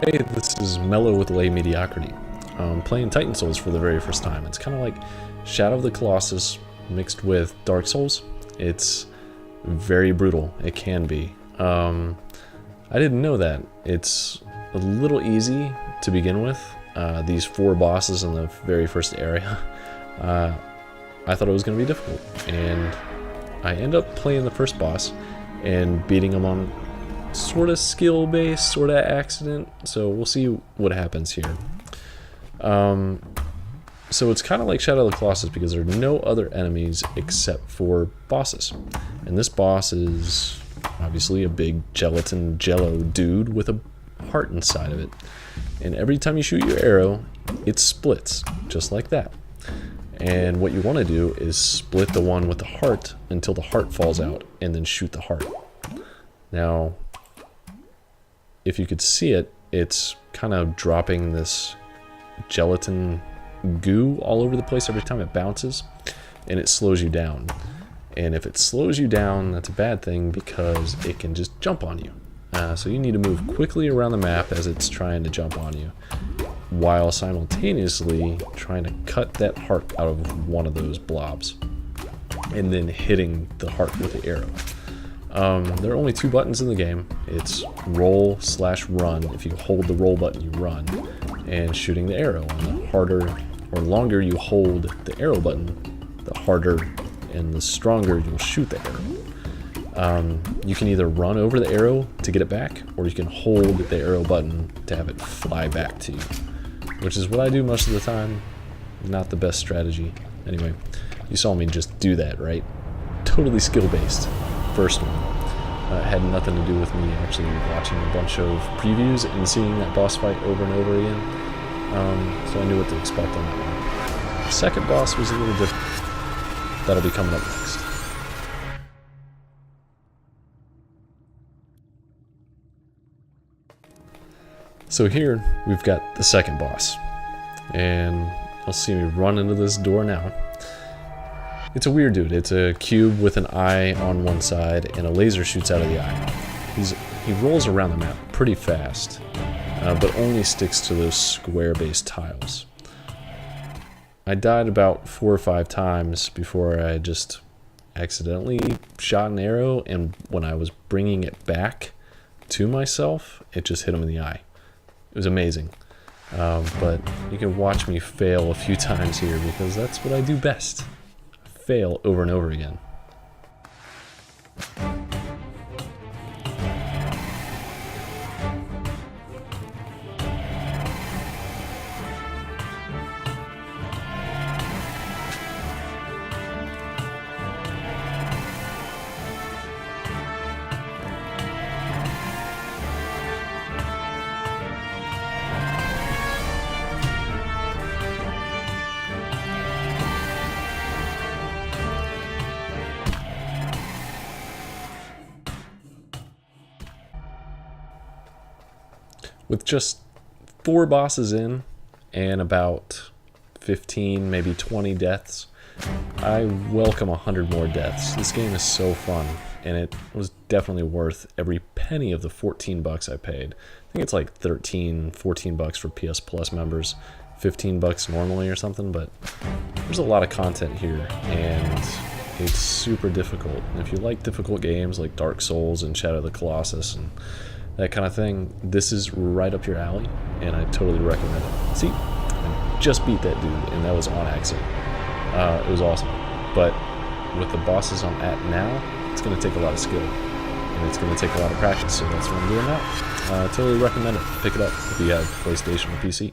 Hey, this is Mellow with Mediocrity. Playing Titan Souls for the very first time. It's kind of like Shadow of the Colossus mixed with Dark Souls. It's very brutal. It can be. I didn't know that. It's a little easy to begin with. These 4 bosses in the very first area. I thought it was going to be difficult, and I end up playing the first boss and beating him on sort of skill based, sort of accident, so we'll see what happens here. So it's kind of like Shadow of the Colossus because there are no other enemies except for bosses, and this boss is obviously a big gelatin jello dude with a heart inside of it, and every time you shoot your arrow it splits just like that. And what you want to do is split the one with the heart until the heart falls out and then shoot the heart. Now, if you could see it, it's kind of dropping this gelatin goo all over the place every time it bounces, and it slows you down. And if it slows you down, that's a bad thing because it can just jump on you. So you need to move quickly around the map as it's trying to jump on you, while simultaneously trying to cut that heart out of one of those blobs, and then hitting the heart with the arrow. There are only 2 buttons in the game. It's roll/run. If you hold the roll button, you run, and shooting the arrow. And the harder or longer you hold the arrow button, the harder and the stronger you'll shoot the arrow. You can either run over the arrow to get it back, or you can hold the arrow button to have it fly back to you, which is what I do most of the time. Not the best strategy. Anyway, you saw me just do that, right? Totally skill-based. First one. Had nothing to do with me actually watching a bunch of previews and seeing that boss fight over and over again. So I knew what to expect on that one. The second boss was a little different. That'll be coming up next. So here we've got the second boss, and you'll see me run into this door now. It's a weird dude. It's a cube with an eye on one side and a laser shoots out of the eye. He rolls around the map pretty fast, but only sticks to those square-based tiles. I died about 4 or 5 times before I just accidentally shot an arrow, and when I was bringing it back to myself, it just hit him in the eye. It was amazing. But you can watch me fail a few times here because that's what I do best. Fail over and over again. With just 4 bosses in and about 15, maybe 20 deaths, I welcome 100 more deaths. This game is so fun, and it was definitely worth every penny of the $14 I paid. I think it's like 13, 14 bucks for PS Plus members, 15 bucks normally or something, but there's a lot of content here, and it's super difficult. And if you like difficult games like Dark Souls and Shadow of the Colossus and that kind of thing, this is right up your alley, and I totally recommend it. See, I just beat that dude, and that was on accident. It was awesome. But with the bosses I'm at now, it's going to take a lot of skill, and it's going to take a lot of practice, so that's what I'm doing now. Totally recommend it. Pick it up if you have PlayStation or PC.